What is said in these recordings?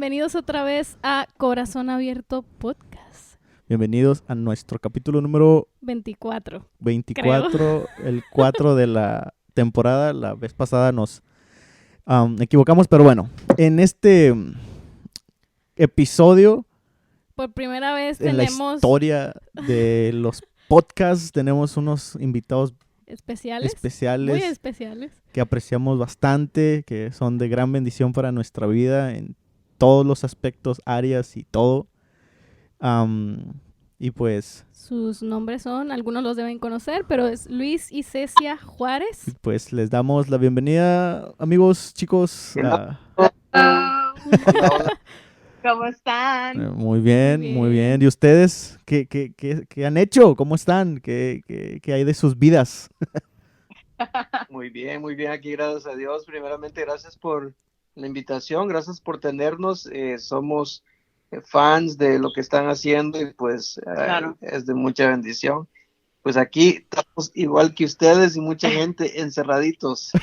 bienvenidos otra vez a Corazón Abierto Podcast. Bienvenidos a nuestro capítulo número 24. 24, el 4 de la temporada. La vez pasada nos equivocamos, pero bueno, en este episodio, Por primera vez en la tenemos historia de los podcasts, tenemos unos invitados especiales, muy especiales especiales. que apreciamos bastante, que son de gran bendición para nuestra vida en todos los aspectos, áreas y todo. Y pues Sus nombres son, algunos los deben conocer, pero es Luis y Cecia Juárez. les damos la bienvenida, amigos, chicos. Hola, ¿cómo están? Muy bien, muy bien. ¿Y ustedes qué han hecho? ¿Cómo están? ¿Qué hay de sus vidas? Muy bien, aquí gracias a Dios. Primeramente, gracias por la invitación, gracias por tenernos. Somos fans de lo que están haciendo y pues Claro. es de mucha bendición. Pues aquí estamos igual que ustedes y mucha gente encerraditos.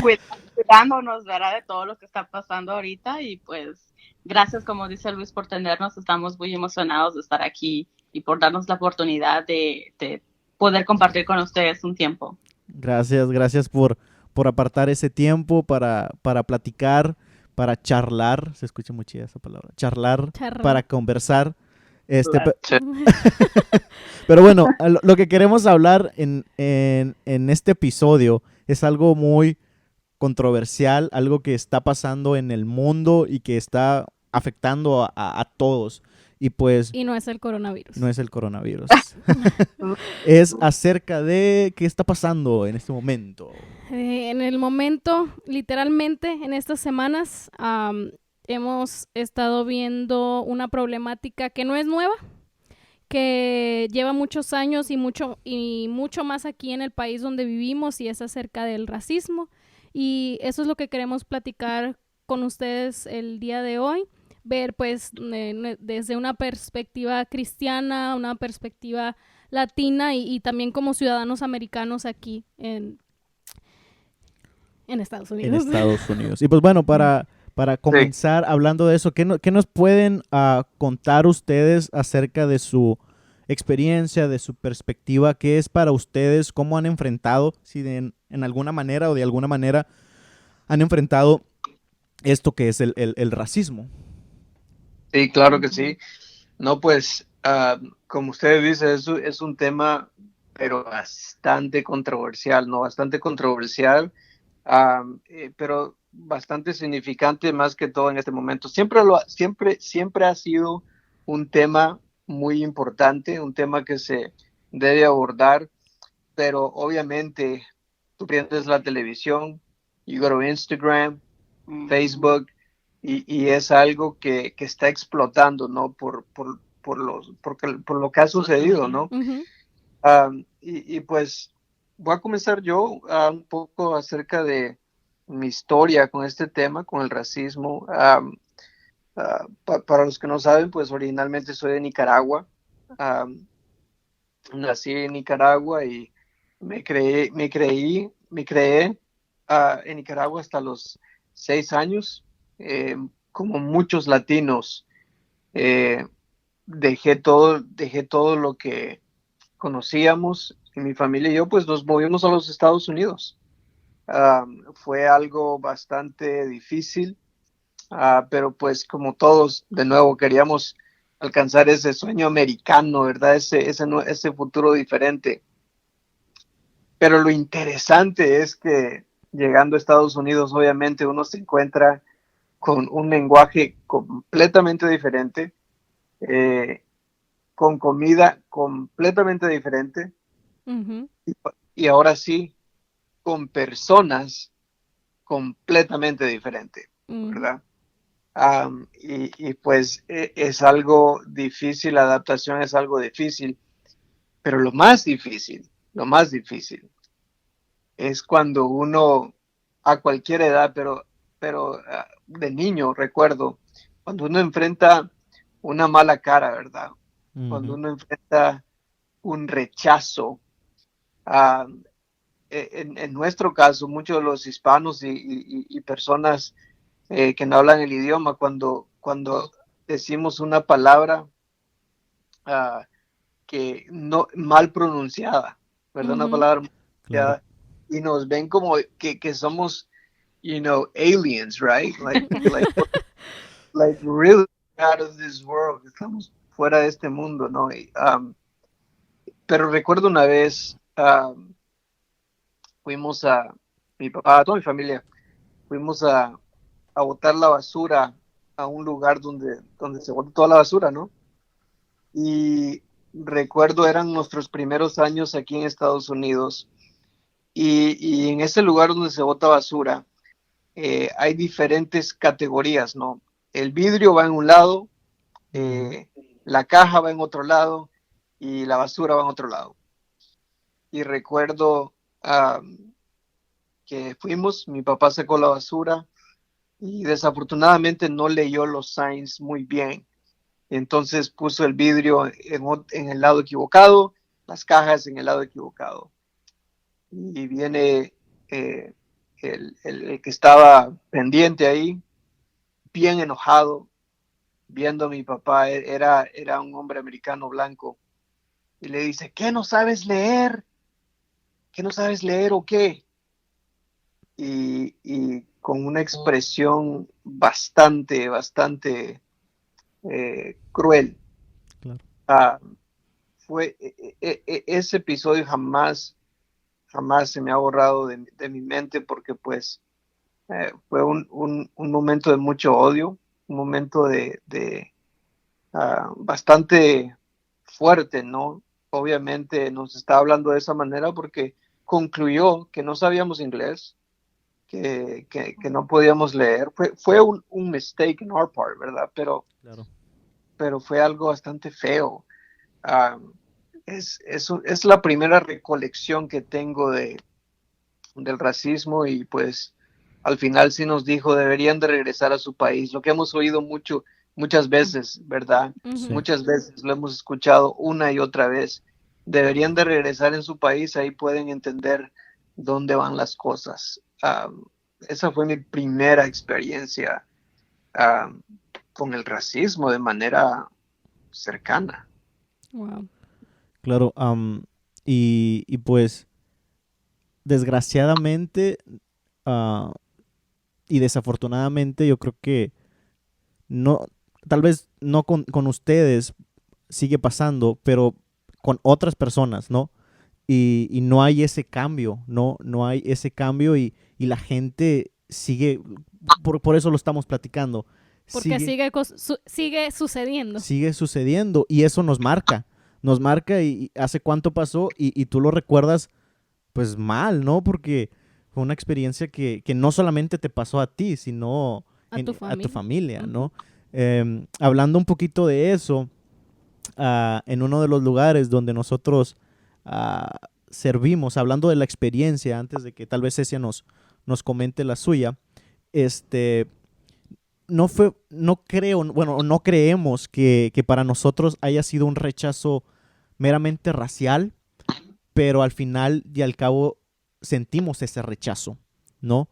Cuidándonos, ¿verdad? De todo lo que está pasando ahorita y pues gracias, como dice Luis, por tenernos. Estamos muy emocionados de estar aquí y por darnos la oportunidad de poder compartir con ustedes un tiempo. Gracias por apartar ese tiempo para platicar, para charlar. Se escucha muy chida esa palabra. Charlar. Para conversar. Pero bueno, lo que queremos hablar en este episodio es algo muy controversial, algo que está pasando en el mundo y que está afectando a todos. Y pues... Y no es el coronavirus. No es el coronavirus. Es acerca de qué está pasando en este momento. En el momento, literalmente, en estas semanas, hemos estado viendo una problemática que no es nueva, que lleva muchos años y mucho más aquí en el país donde vivimos, y es acerca del racismo. Y eso es lo que queremos platicar con ustedes el día de hoy. Ver pues desde una perspectiva cristiana, una perspectiva latina y también como ciudadanos americanos aquí en Estados Unidos. En Estados Unidos. Y pues bueno, para comenzar hablando de eso, ¿qué nos pueden contar ustedes acerca de su experiencia, de su perspectiva? ¿Qué es para ustedes? ¿Cómo han enfrentado, si en alguna manera o de alguna manera han enfrentado esto que es el racismo? Sí, claro que sí. No, pues, como usted dice, es un tema, pero bastante controversial, ¿no? Bastante controversial, pero bastante significante más que todo en este momento. Siempre ha sido un tema muy importante, un tema que se debe abordar, pero obviamente tú prendes la televisión, you go to Instagram, Facebook, y es algo que está explotando, ¿no? Por lo que ha sucedido, ¿no? Uh-huh. Y pues voy a comenzar yo un poco acerca de mi historia con este tema, con el racismo. Para los que no saben, pues originalmente soy de Nicaragua. Nací en Nicaragua y me creé en Nicaragua hasta los 6 años. Como muchos latinos, dejé todo lo que conocíamos y mi familia y yo pues nos movimos a los Estados Unidos. Fue algo bastante difícil, pero pues como todos, de nuevo, queríamos alcanzar ese sueño americano, ¿verdad? Ese futuro diferente. Pero lo interesante es que llegando a Estados Unidos, obviamente uno se encuentra con un lenguaje completamente diferente, con comida completamente diferente, Uh-huh. y ahora sí, con personas completamente diferentes, ¿verdad? Y pues es algo difícil, la adaptación es algo difícil, pero lo más difícil es cuando uno, a cualquier edad, pero de niño recuerdo, cuando uno enfrenta una mala cara, ¿verdad? Uh-huh. Cuando uno enfrenta un rechazo. En nuestro caso, muchos de los hispanos y personas que no hablan el idioma, cuando cuando decimos una palabra que no mal pronunciada, ¿verdad? Una palabra mal pronunciada, Claro. y nos ven como que somos, aliens, right? Like really out of this world. Estamos fuera de este mundo, ¿no? Pero recuerdo una vez, fuimos mi papá, toda mi familia, fuimos a botar la basura a un lugar donde se bota toda la basura, ¿no? Y recuerdo eran nuestros primeros años aquí en Estados Unidos, y en ese lugar donde se bota basura hay diferentes categorías, ¿no? El vidrio va en un lado, la caja va en otro lado y la basura va en otro lado. Y recuerdo que fuimos, mi papá sacó la basura y desafortunadamente no leyó los signs muy bien. Entonces puso el vidrio en el lado equivocado, las cajas en el lado equivocado. Y viene el que estaba pendiente ahí, bien enojado, viendo a mi papá. Era un hombre americano blanco, y le dice: ¿qué no sabes leer? ¿Qué no sabes leer o qué? Y con una expresión bastante cruel. Claro. Ese episodio jamás se me ha borrado de mi mente, porque pues fue un momento de mucho odio, un momento de bastante fuerte, ¿no? Obviamente nos está hablando de esa manera porque concluyó que no sabíamos inglés, que no podíamos leer. Fue un mistake in our part, ¿verdad? Claro. Pero fue algo bastante feo. Es la primera recolección que tengo del racismo, y pues al final sí nos dijo: deberían de regresar a su país. Lo que hemos oído muchas veces, ¿verdad? Ujú. Muchas veces lo hemos escuchado una y otra vez. Deberían de regresar en su país, ahí pueden entender dónde van las cosas. Esa fue mi primera experiencia con el racismo de manera cercana. Wow. Claro. Y pues, desgraciadamente y desafortunadamente, yo creo que no, tal vez no con ustedes sigue pasando, pero con otras personas, ¿no? Y no hay ese cambio, no hay ese cambio, y la gente sigue, por eso lo estamos platicando, Porque sigue sucediendo. sigue sucediendo, y eso nos marca, y hace cuánto pasó, y tú lo recuerdas pues mal, ¿no? Porque fue una experiencia que no solamente te pasó a ti, sino A tu a tu familia, Ujú. ¿no? Hablando un poquito de eso, en uno de los lugares donde nosotros servimos, hablando de la experiencia, antes de que tal vez Cecia nos comente la suya, no creemos que para nosotros haya sido un rechazo meramente racial, pero al final y al cabo sentimos ese rechazo, ¿no?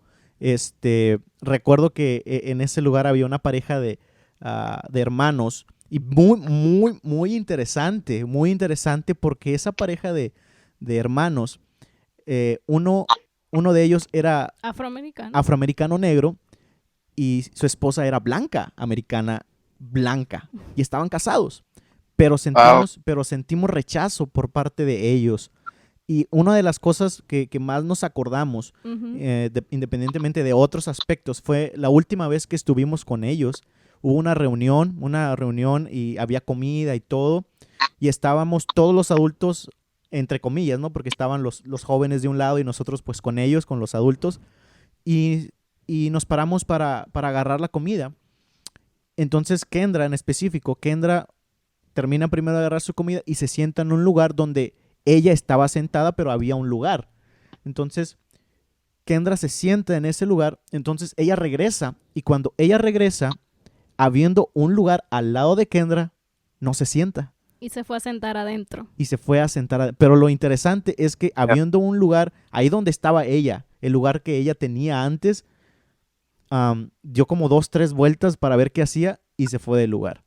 Recuerdo que en ese lugar había una pareja de hermanos, y muy interesante, porque esa pareja de hermanos, uno de ellos era Afroamericano. afroamericano negro, y su esposa era blanca, americana blanca, y estaban casados, pero sentimos rechazo por parte de ellos. Y una de las cosas que más nos acordamos, Ujú. independientemente de otros aspectos, fue la última vez que estuvimos con ellos. Hubo una reunión, y había comida y todo, y estábamos todos los adultos, entre comillas, ¿no? Porque estaban los jóvenes de un lado y nosotros pues con ellos, con los adultos, y nos paramos para agarrar la comida. Entonces Kendra en específico, termina primero de agarrar su comida y se sienta en un lugar donde ella estaba sentada, pero había un lugar. Entonces Kendra se sienta en ese lugar, entonces ella regresa, y cuando ella regresa, habiendo un lugar al lado de Kendra, no se sienta. Y se fue a sentar adentro. Y se fue a sentar. Pero lo interesante es que habiendo un lugar, ahí donde estaba ella, el lugar que ella tenía antes, dio como 2, 3 vueltas para ver qué hacía, y se fue del lugar.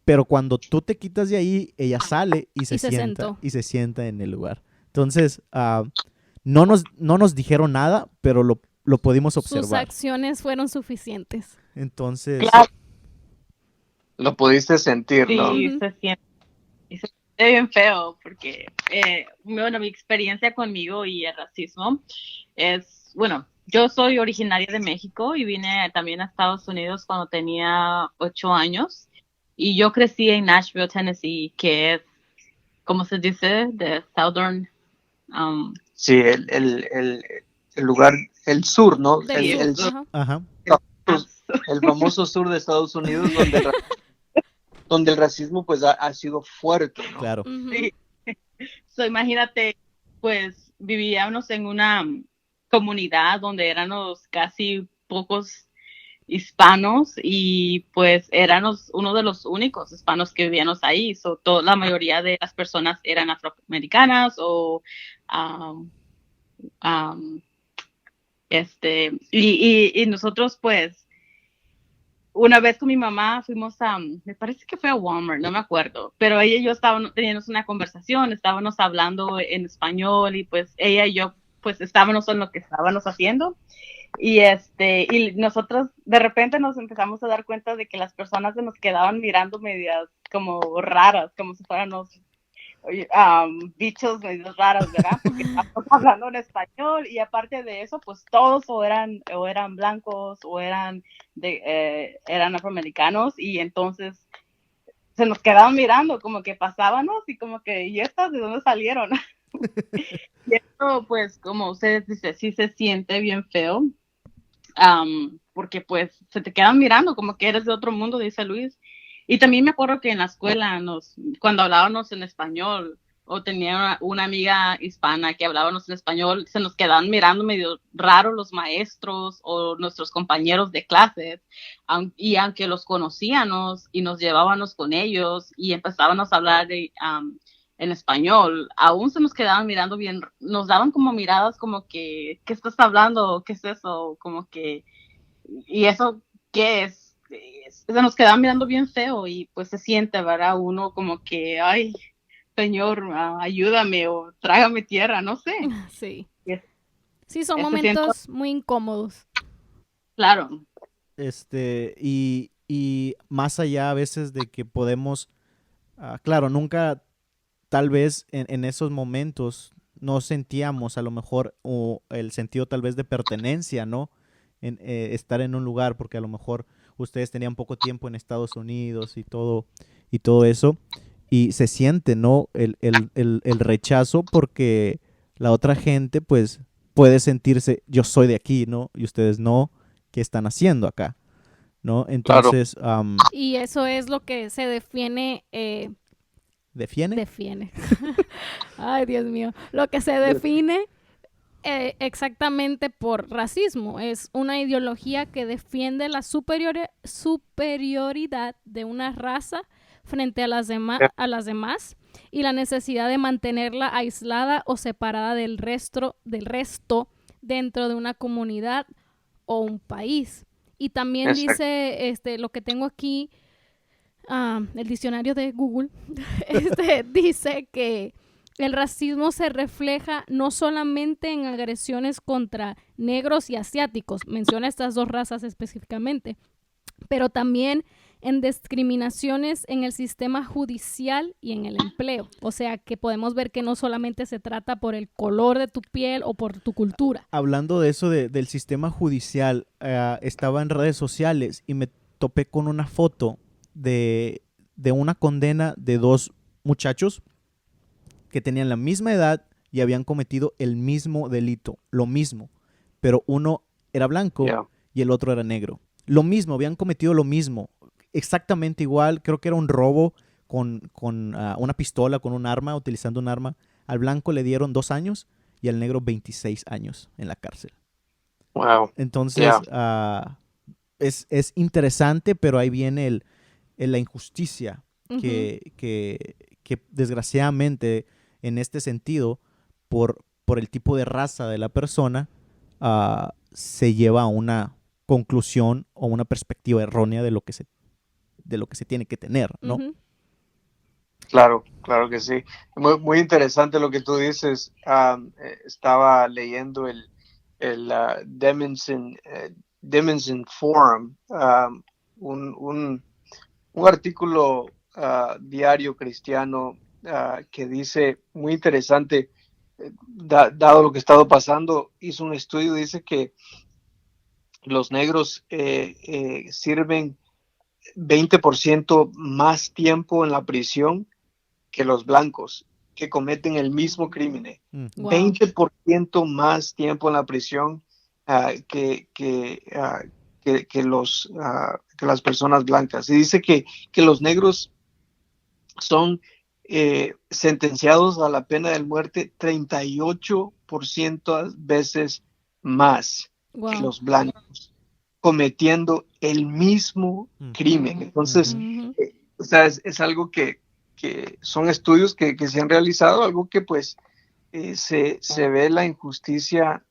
Pero cuando tú te quitas de ahí, ella sale y se sentó. y se sienta en el lugar. Entonces, no nos dijeron nada, pero lo pudimos Sus observar. acciones fueron suficientes. Entonces, Claro. Lo pudiste sentir, ¿no? Sí, Ujú. se siente bien feo porque, bueno, mi experiencia conmigo y el racismo es, bueno, yo soy originaria de México y vine también a Estados Unidos cuando tenía 8 años y yo crecí en Nashville, Tennessee, que es, ¿cómo se dice? De Southern, Sí, el lugar, el sur, ¿no? Del El, sur. Ajá. ajá, el famoso sur de Estados Unidos donde el racismo pues ha sido fuerte, ¿no? claro. Ujú. Sí. So, imagínate, pues vivíamos en una comunidad donde éramos casi pocos hispanos y pues éramos uno de los únicos hispanos que vivíamos ahí. So, la mayoría de las personas eran afroamericanas o um, um, y nosotros pues una vez con mi mamá fuimos me parece que fue a Walmart, no me acuerdo, pero ella y yo estábamos teniendo una conversación, estábamos hablando en español y pues ella y yo pues estábamos en lo que estábamos haciendo y y nosotros de repente nos empezamos a dar cuenta de que las personas se nos quedaban mirando medias como raras, como si fuéramos bichos medio raros, ¿verdad? Porque estamos hablando en español y aparte de eso, pues todos o eran blancos o eran afroamericanos y entonces se nos quedaban mirando como que pasábamos y como que, ¿y estas de dónde salieron? Y esto, pues, como ustedes dicen, sí se siente bien feo, porque pues se te quedan mirando como que eres de otro mundo, dice Luis. Y también me acuerdo que en la escuela, cuando hablábamos en español, o tenía una amiga hispana que hablábamos en español, se nos quedaban mirando medio raro los maestros o nuestros compañeros de clases, y aunque los conocíamos y nos llevábamos con ellos y empezábamos a hablar en español, aún se nos quedaban mirando bien, nos daban como miradas como que, ¿qué estás hablando? ¿Qué es eso? Como que, ¿y eso qué es? Se nos quedaban mirando bien feo y pues se siente, ¿verdad? Uno como que, ay, señor, ayúdame o trágame tierra, no sé. Sí. Es- Sí, son Ese momentos muy incómodos. Claro, Y más allá a veces de que podemos, claro, nunca tal vez en esos momentos no sentíamos a lo mejor o el sentido tal vez de pertenencia, ¿no? Estar en un lugar, porque a lo mejor ustedes tenían poco tiempo en Estados Unidos y todo eso, y se siente, ¿no? El rechazo porque la otra gente pues puede sentirse, yo soy de aquí, ¿no? Y ustedes no, ¿qué están haciendo acá? ¿No? Entonces, Y eso es lo que se defiende. ¿defiende? Ay, Dios mío. Lo que se define exactamente por racismo. Es una ideología que defiende la superioridad de una raza frente a las demás y la necesidad de mantenerla aislada o separada del resto dentro de una comunidad o un país. Y también Exacto. dice, lo que tengo aquí, el diccionario de Google, dice que el racismo se refleja no solamente en agresiones contra negros y asiáticos, menciona estas dos razas específicamente, pero también en discriminaciones en el sistema judicial y en el empleo. O sea, que podemos ver que no solamente se trata por el color de tu piel o por tu cultura. Hablando de eso del sistema judicial, estaba en redes sociales y me topé con una foto de una condena de dos muchachos que tenían la misma edad y habían cometido el mismo delito, lo mismo, pero uno era blanco y el otro era negro. Lo mismo, habían cometido lo mismo, exactamente igual, creo que era un robo con una pistola, con un arma, utilizando un arma. Al blanco le dieron 2 años y al negro 26 años en la cárcel. Wow. Entonces, es interesante, pero ahí viene la injusticia que desgraciadamente en este sentido, por el tipo de raza de la persona, se lleva a una conclusión o una perspectiva errónea de lo que de lo que se tiene que tener, ¿no? Ujú. Claro, claro que sí. Muy, muy interesante lo que tú dices. Estaba leyendo el Dickinson Forum, un artículo diario cristiano que dice, muy interesante, dado lo que ha estado pasando, hizo un estudio, dice que los negros sirven 20% más tiempo en la prisión que los blancos, que cometen el mismo crimen. Wow. 20% más tiempo en la prisión que las personas blancas. Y dice que los negros son sentenciados a la pena de muerte 38% veces más que Wow. los blancos, cometiendo el mismo crimen. Entonces, Ujú. o sea, es algo que son estudios que se han realizado, algo que pues se ve la injusticia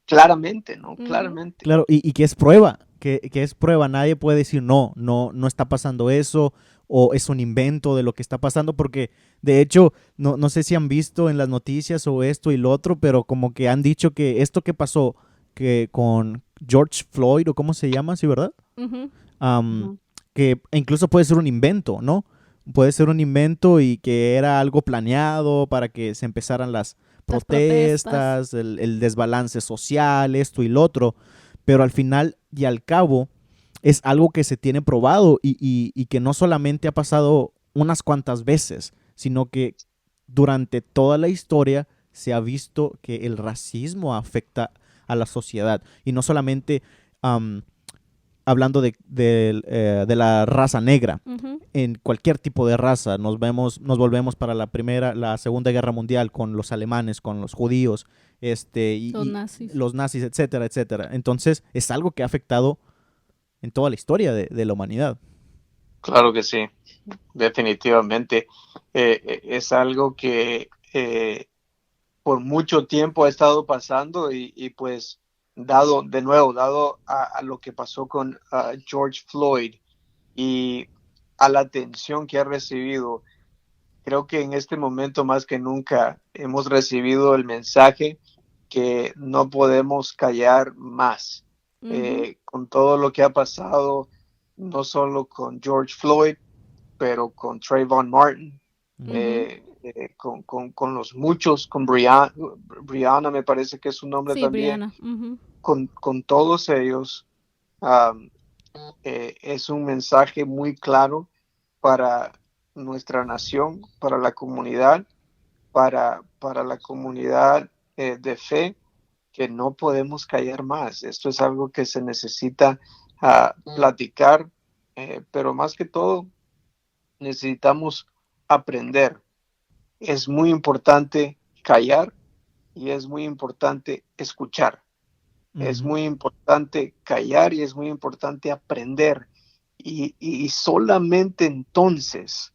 claramente, ¿no? Ujú. Claramente. Claro, y que es prueba, que es prueba. Nadie puede decir no está pasando eso, o es un invento de lo que está pasando, porque de hecho, no sé si han visto en las noticias o esto y lo otro, pero como que han dicho que esto que pasó que con George Floyd, o cómo se llama, ¿sí, verdad? Ujú. Ujú. Que incluso puede ser un invento, ¿no? Puede ser un invento y que era algo planeado para que se empezaran las Las protestas. protestas, el desbalance social, esto y lo otro, pero al final y al cabo es algo que se tiene probado y que no solamente ha pasado unas cuantas veces, sino que durante toda la historia se ha visto que el racismo afecta a la sociedad y no solamente hablando de la raza negra. Ujú. En cualquier tipo de raza, nos volvemos para la Segunda Guerra Mundial con los alemanes, con los judíos, Los nazis. los nazis, etcétera, etcétera. Entonces, es algo que ha afectado en toda la historia de la humanidad. Claro que sí, definitivamente. Es algo que por mucho tiempo ha estado pasando y pues dado a lo que pasó con George Floyd y a la atención que ha recibido, creo que en este momento más que nunca hemos recibido el mensaje que no podemos callar más. Ujú. Con todo lo que ha pasado, no solo con George Floyd, pero con Trayvon Martin, Ujú. con los muchos, con Brianna me parece que es su nombre Sí, también, Brianna. Ujú. con todos ellos, um, es un mensaje muy claro para nuestra nación, para la comunidad, para la comunidad de fe, que no podemos callar más. Esto es algo que se necesita platicar, pero más que todo necesitamos aprender. Es muy importante callar y es muy importante escuchar. Es Ujú. muy importante callar y es muy importante aprender. Y solamente entonces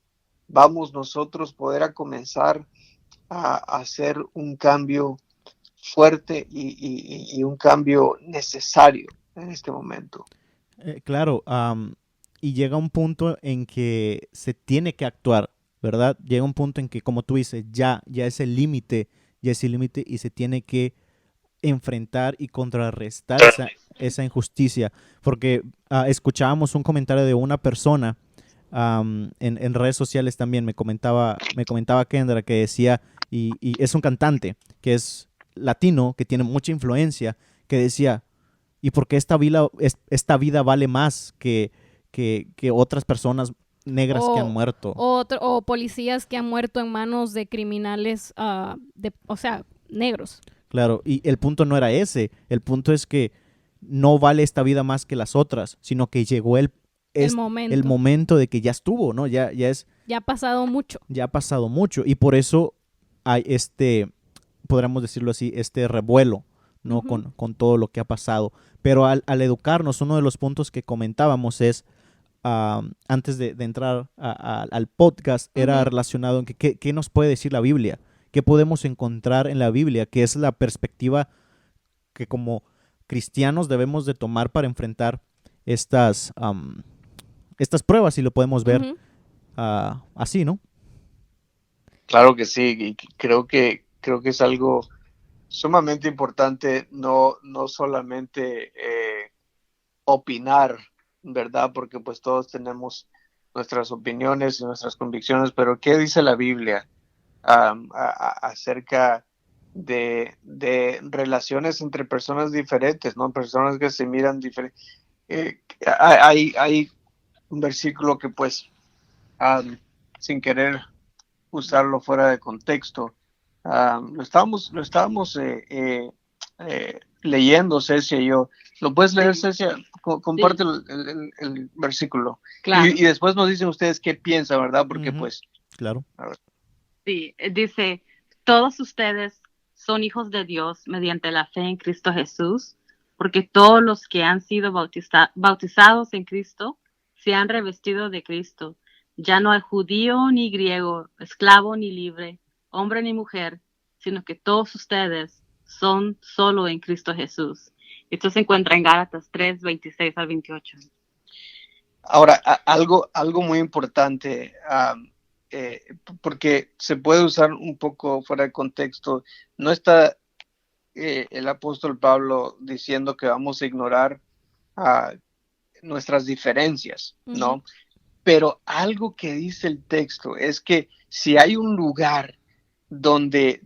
vamos nosotros poder a comenzar a hacer un cambio fuerte y un cambio necesario en este momento. Claro, y llega un punto en que se tiene que actuar, ¿verdad? Llega un punto en que, como tú dices, ya es el límite, ya es el límite y se tiene que enfrentar y contrarrestar esa injusticia. Porque escuchábamos un comentario de una persona en redes sociales también, me comentaba Kendra que decía, y es un cantante que es latino, que tiene mucha influencia, que decía, ¿y por qué esta vida vale más que otras personas negras que han O, muerto? o policías que han muerto en manos de criminales, o sea, negros. Claro, y el punto no era ese, el punto es que no vale esta vida más que las otras, sino que llegó El el momento. momento de que ya estuvo, ¿no? Ya ha pasado mucho. Ya ha pasado mucho y por eso hay podríamos decirlo así, este revuelo, ¿no? Ujú. Con todo lo que ha pasado. Pero al educarnos, uno de los puntos que comentábamos es, antes de entrar al podcast, era Ujú. relacionado en qué nos puede decir la Biblia, qué podemos encontrar en la Biblia, que es la perspectiva que como cristianos debemos de tomar para enfrentar estas, estas pruebas y lo podemos ver Ujú. así, ¿no? Claro que sí, y creo que es algo sumamente importante, no solamente opinar, ¿verdad? Porque pues todos tenemos nuestras opiniones y nuestras convicciones, pero ¿qué dice la Biblia acerca de relaciones entre personas diferentes, ¿no? Personas que se miran diferentes. Hay un versículo que pues, sin querer usarlo fuera de contexto, lo estábamos leyendo, Cecia y yo. ¿Lo puedes leer, Sí. Cecia? Comparte el versículo. Claro. Y después nos dicen ustedes qué piensan, ¿verdad? Porque Ujú. pues, Claro. a ver. Sí, dice, todos ustedes son hijos de Dios mediante la fe en Cristo Jesús, porque todos los que han sido bautizados en Cristo se han revestido de Cristo. Ya no hay judío ni griego, esclavo ni libre, hombre ni mujer, sino que todos ustedes son solo en Cristo Jesús. Esto se encuentra en Gálatas 3, 26 al 28. Ahora, algo muy importante, porque se puede usar un poco fuera de contexto. No está el apóstol Pablo diciendo que vamos a ignorar nuestras diferencias, ¿no? Ujú. Pero algo que dice el texto es que si hay un lugar donde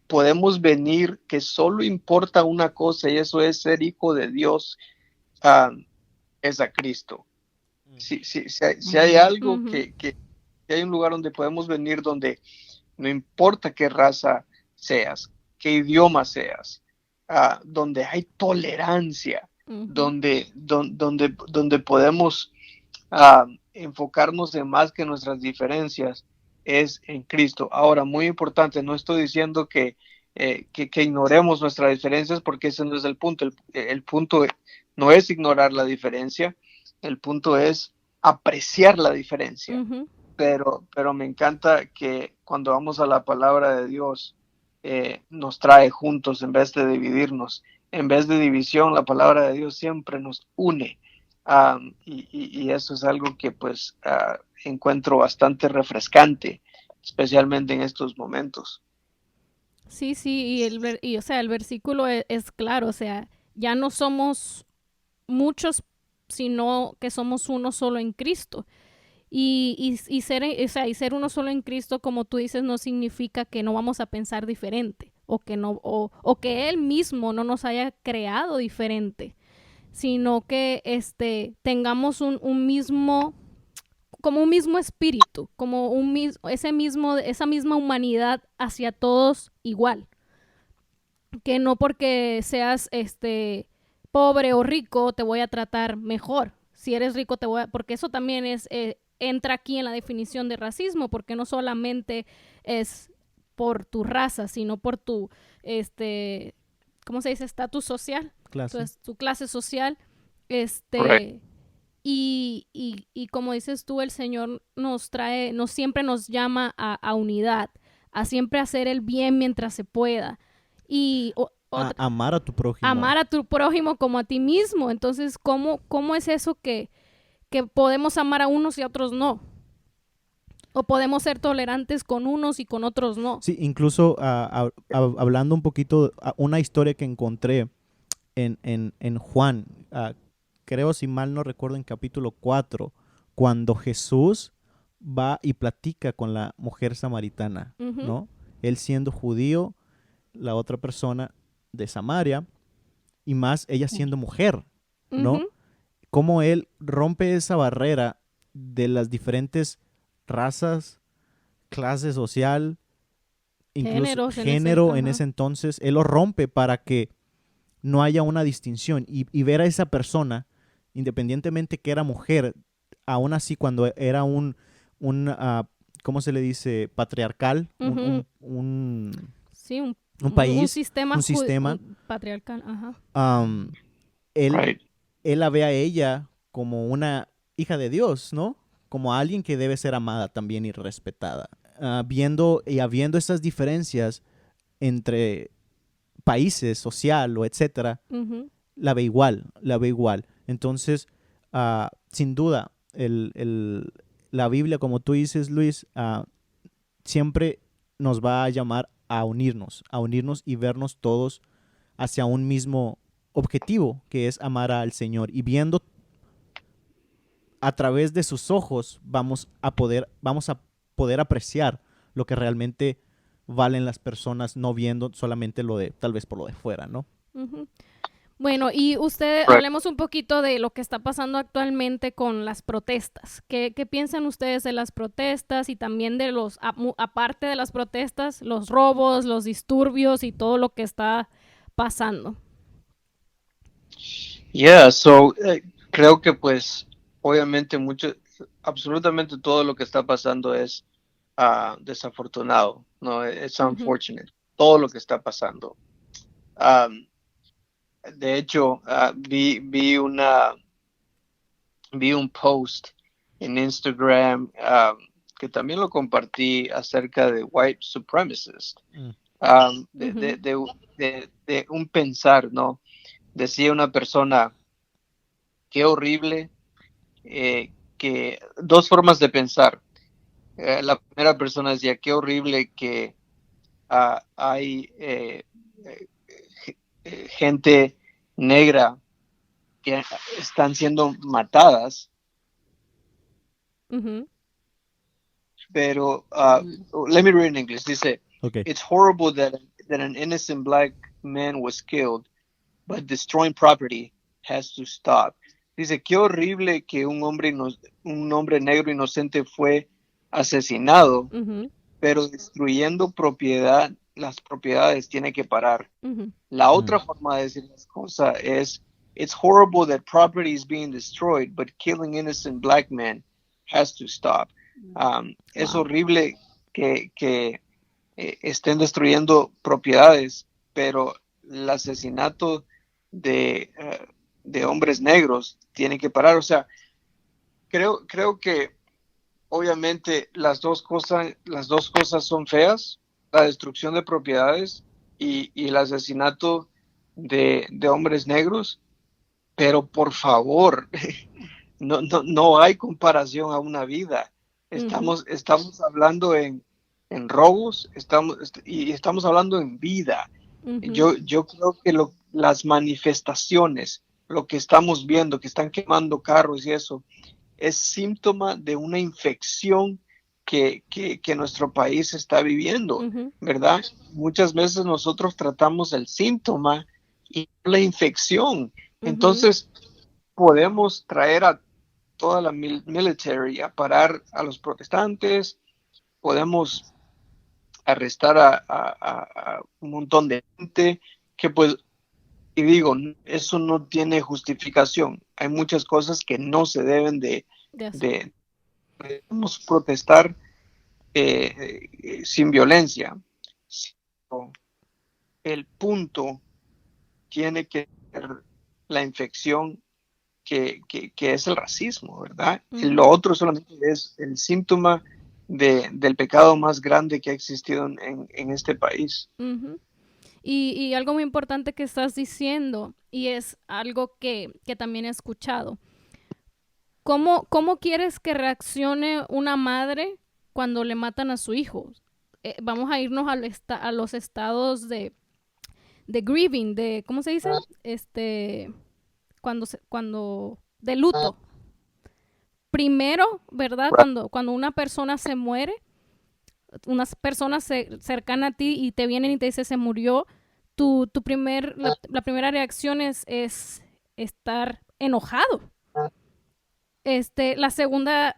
podemos venir, que solo importa una cosa, y eso es ser hijo de Dios, uh, es a Cristo. Si hay algo Ujú. que hay un lugar donde podemos venir, donde no importa qué raza seas, qué idioma seas, donde hay tolerancia, Ujú. donde podemos enfocarnos en más que nuestras diferencias, es en Cristo. Ahora, muy importante, no estoy diciendo que ignoremos nuestras diferencias, porque ese no es el punto. El punto no es ignorar la diferencia, el punto es apreciar la diferencia. Ujú. Pero me encanta que cuando vamos a la palabra de Dios, nos trae juntos en vez de dividirnos. En vez de división, la palabra de Dios siempre nos une. Y eso es algo que pues encuentro bastante refrescante, especialmente en estos momentos. Sí, sí, o sea, el versículo es claro, o sea, ya no somos muchos, sino que somos uno solo en Cristo. Y ser, o sea, y ser uno solo en Cristo, como tú dices, no significa que no vamos a pensar diferente o que no, o que Él mismo no nos haya creado diferente, sino que tengamos un mismo, como un mismo espíritu, como esa misma humanidad hacia todos igual. Que no porque seas pobre o rico te voy a tratar mejor. Si eres rico te voy a... Porque eso también entra aquí en la definición de racismo, porque no solamente es por tu raza, sino por tu, ¿cómo se dice? Estatus social. Clase. Entonces, tu clase social, Correcto. y como dices tú, el Señor siempre nos llama a unidad, a siempre hacer el bien mientras se pueda. Y Amar a tu prójimo. amar a tu prójimo como a ti mismo. Entonces, ¿cómo es eso que podemos amar a unos y a otros no? O podemos ser tolerantes con unos y con otros no. Sí, incluso hablando un poquito, una historia que encontré en Juan, creo si mal no recuerdo en capítulo 4, cuando Jesús va y platica con la mujer samaritana, Ujú. ¿no? Él siendo judío, la otra persona de Samaria, y más ella siendo mujer, ¿no? Ujú. Cómo él rompe esa barrera de las diferentes razas, clase social, incluso Géneros género en ajá. ese entonces, él lo rompe para que no haya una distinción y ver a esa persona, independientemente que era mujer, aún así cuando era un ¿cómo se le dice? Patriarcal, Ujú. Sí, un país, sistema, un sistema, patriarcal, ajá. él, Right. él la ve a ella como una hija de Dios, ¿no? Como alguien que debe ser amada también y respetada. Viendo y habiendo esas diferencias entre países, social o etcétera, Ujú. la ve igual, la ve igual. Entonces, sin duda, la Biblia, como tú dices, Luis, siempre nos va a llamar a unirnos y vernos todos hacia un mismo objetivo, que es amar al Señor. Y viendo a través de sus ojos vamos a poder apreciar lo que realmente valen las personas, no viendo solamente tal vez por lo de fuera, ¿no? Uh-huh. Bueno, y hablemos un poquito de lo que está pasando actualmente con las protestas. ¿Qué piensan ustedes de las protestas y también de aparte de las protestas, los robos, los disturbios y todo lo que está pasando? Creo que pues obviamente absolutamente todo lo que está pasando es desafortunado, ¿no? Es unfortunate, todo lo que está pasando. De hecho, vi un post en Instagram que también lo compartí acerca de white supremacists, de un pensar, ¿no? Decía una persona, qué horrible, que dos formas de pensar. La primera persona decía, qué horrible que hay gente negra que están siendo matadas, pero let me read in English. Dice, okay. It's horrible that an innocent black man was killed, but destroying property has to stop. Dice, qué horrible que un hombre negro inocente fue asesinado, pero destruyendo las propiedades tiene que parar. La otra forma de decir las cosas es, it's horrible that property is being destroyed, but killing innocent black men has to stop. Es horrible que estén destruyendo propiedades, pero el asesinato de hombres negros tiene que parar. O sea, creo que obviamente las dos cosas son feas, la destrucción de propiedades y el asesinato de hombres negros, pero por favor, no hay comparación a una vida. Estamos hablando en robos, estamos hablando en vida. Yo creo que las manifestaciones, lo que estamos viendo, que están quemando carros y eso, es síntoma de una infección que nuestro país está viviendo, ¿verdad? Muchas veces nosotros tratamos el síntoma y la infección. Entonces, podemos traer a toda la military a parar a los protestantes, podemos arrestar a un montón de gente que pues, y digo, eso no tiene justificación. Hay muchas cosas que no se deben debemos protestar sin violencia. El punto tiene que ser la infección que es el racismo, ¿verdad? Lo otro solamente es el síntoma del pecado más grande que ha existido en este país. Y algo muy importante que estás diciendo, y es algo que también he escuchado. ¿Cómo quieres que reaccione una madre cuando le matan a su hijo? Vamos a irnos a los estados de grieving, de, ¿cómo se dice? Cuando de luto. Primero, ¿verdad? Cuando una persona se muere, unas personas cercanas a ti y te vienen y te dicen se murió, la primera reacción es estar enojado. La segunda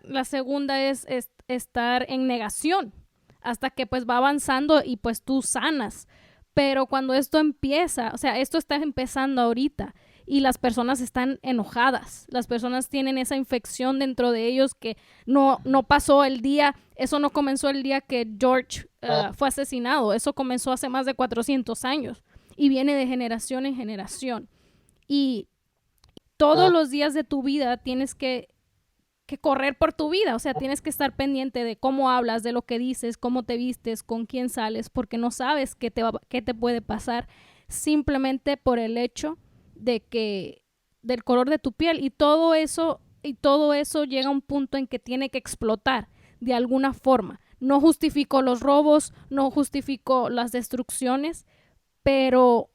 es estar en negación hasta que pues va avanzando y pues tú sanas. Pero cuando esto empieza, o sea, esto está empezando ahorita y las personas están enojadas. Las personas tienen esa infección dentro de ellos que no pasó el día, eso no comenzó el día que George fue asesinado. Eso comenzó hace más de 400 años y viene de generación en generación. Y todos los días de tu vida tienes que correr por tu vida, o sea, tienes que estar pendiente de cómo hablas, de lo que dices, cómo te vistes, con quién sales, porque no sabes qué te puede pasar simplemente por el hecho del color de tu piel. Y todo eso y todo eso llega a un punto en que tiene que explotar de alguna forma. No justifico los robos, no justifico las destrucciones, pero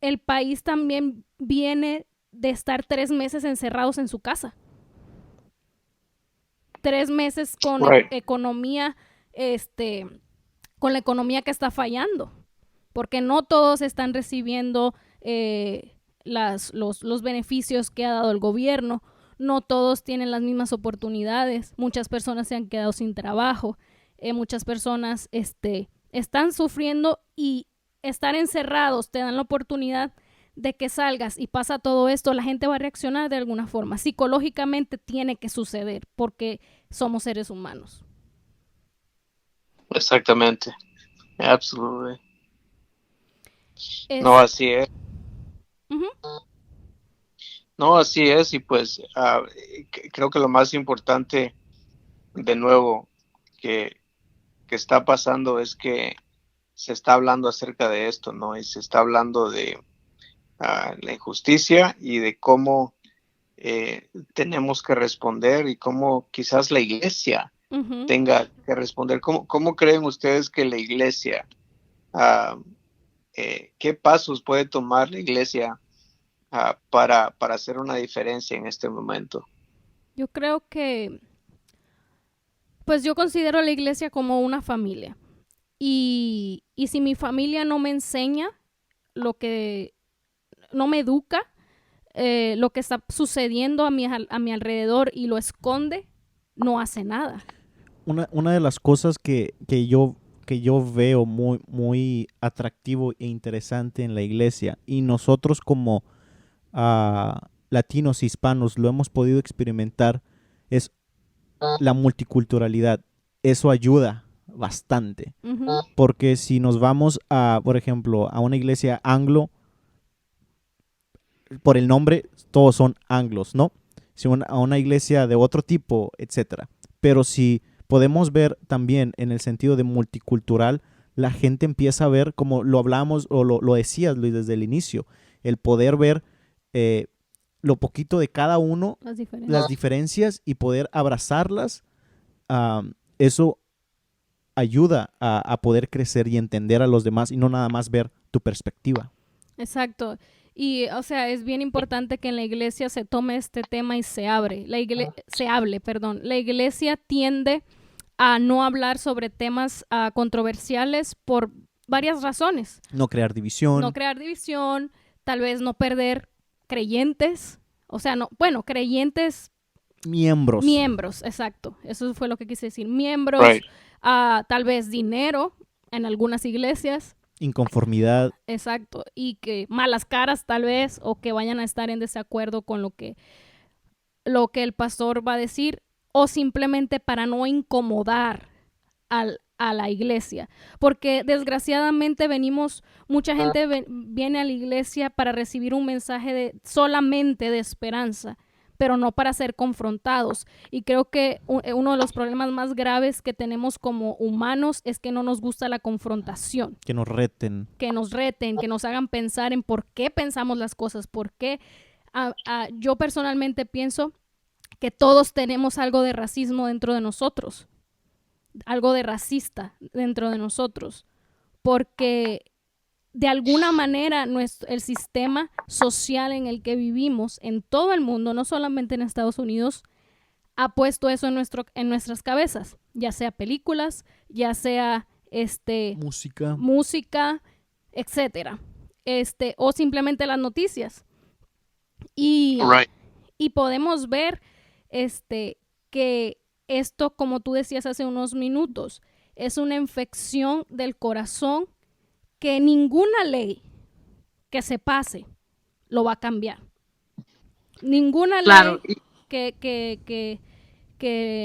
el país también viene de estar 3 meses encerrados en su casa. 3 meses con economía, con la economía que está fallando, porque no todos están recibiendo los beneficios que ha dado el gobierno, no todos tienen las mismas oportunidades, muchas personas se han quedado sin trabajo, muchas personas están sufriendo, y estar encerrados te dan la oportunidad de que salgas y pasa todo esto, la gente va a reaccionar de alguna forma. Psicológicamente tiene que suceder porque somos seres humanos. Exactamente. Absolutely. No, así es. Uh-huh. No, así es. Y pues creo que lo más importante, de nuevo, que está pasando es que se está hablando acerca de esto, ¿no? Y se está hablando de la injusticia y de cómo tenemos que responder, y cómo quizás la iglesia Uh-huh. tenga que responder. ¿Cómo creen ustedes que la iglesia, qué pasos puede tomar la iglesia para hacer una diferencia en este momento? Yo creo que, pues yo considero a la iglesia como una familia. Y si mi familia no me enseña no me educa, lo que está sucediendo a mi alrededor, y lo esconde, no hace nada. Una de las cosas que yo veo muy, muy atractivo e interesante en la iglesia, y nosotros como latinos, hispanos, lo hemos podido experimentar, es la multiculturalidad. Eso ayuda bastante. Uh-huh. Porque si nos vamos por ejemplo, a una iglesia anglo, por el nombre, todos son anglos, ¿no? Si a una iglesia de otro tipo, etcétera. Pero si podemos ver también en el sentido de multicultural, la gente empieza a ver, como lo hablamos o lo decías, Luis, desde el inicio, el poder ver lo poquito de cada uno, las diferencias, y poder abrazarlas. Eso ayuda a poder crecer y entender a los demás, y no nada más ver tu perspectiva. Exacto. Y, o sea, es bien importante que en la iglesia se tome este tema y se hable. La iglesia tiende a no hablar sobre temas controversiales por varias razones. No crear división, tal vez no perder creyentes. O sea, creyentes. Miembros, exacto. Eso fue lo que quise decir. Miembros, Right. Tal vez dinero en algunas iglesias. Inconformidad. Exacto, y que malas caras tal vez, o que vayan a estar en desacuerdo con lo que el pastor va a decir, o simplemente para no incomodar a la iglesia, porque desgraciadamente mucha gente viene a la iglesia para recibir un mensaje solamente de esperanza, pero no para ser confrontados. Y creo que uno de los problemas más graves que tenemos como humanos es que no nos gusta la confrontación. Que nos reten, que nos hagan pensar en por qué pensamos las cosas, por qué. Yo personalmente pienso que todos tenemos algo de racismo dentro de nosotros, algo de racista dentro de nosotros, porque de alguna manera el sistema social en el que vivimos en todo el mundo, no solamente en Estados Unidos, ha puesto eso en nuestras cabezas, ya sea películas, ya sea música, etcétera, o simplemente las noticias, y podemos ver que esto, como tú decías hace unos minutos, es una infección del corazón que ninguna ley que se pase lo va a cambiar. Ninguna ley que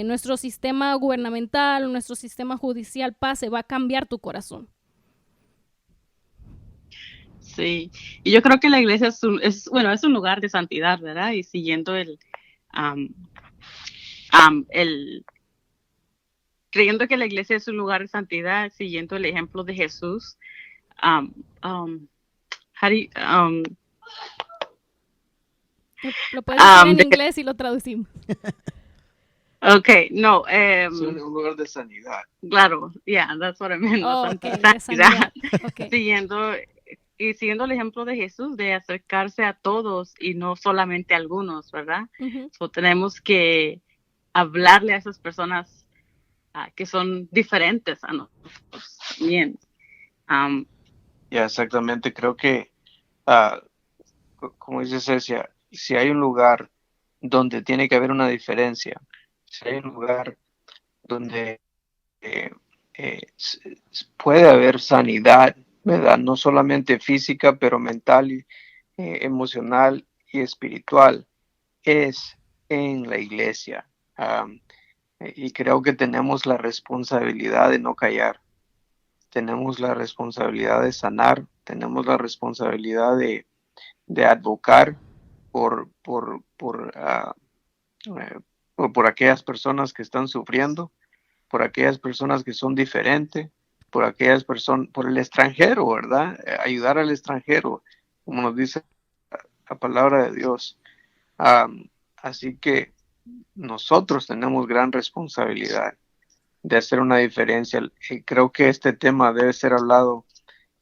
nuestro sistema gubernamental, nuestro sistema judicial pase va a cambiar tu corazón. Sí, y yo creo que la iglesia es un lugar de santidad, ¿verdad? Y siguiendo creyendo que la iglesia es un lugar de santidad, siguiendo el ejemplo de Jesús, Lo puedes decir en inglés y lo traducimos. Okay, no. Es un lugar de sanidad. Claro, yeah, that's what I meant. Oh, okay, de sanidad. Okay. Siguiendo el ejemplo de Jesús, de acercarse a todos y no solamente a algunos, ¿verdad? Ujú. So, tenemos que hablarle a esas personas que son diferentes a nosotros también. Ya, exactamente. Creo que, como dice Cecia, si hay un lugar donde tiene que haber una diferencia, si hay un lugar donde puede haber sanidad, ¿verdad? No solamente física, pero mental, emocional y espiritual, es en la iglesia. Y creo que tenemos la responsabilidad de no callar. Tenemos la responsabilidad de sanar, tenemos la responsabilidad de advocar por, por, por, uh, por aquellas personas que están sufriendo, por aquellas personas que son diferentes, por aquellas personas, por el extranjero, ¿verdad? Ayudar al extranjero, como nos dice la palabra de Dios. Así que nosotros tenemos gran responsabilidad de hacer una diferencia. Creo que este tema debe ser hablado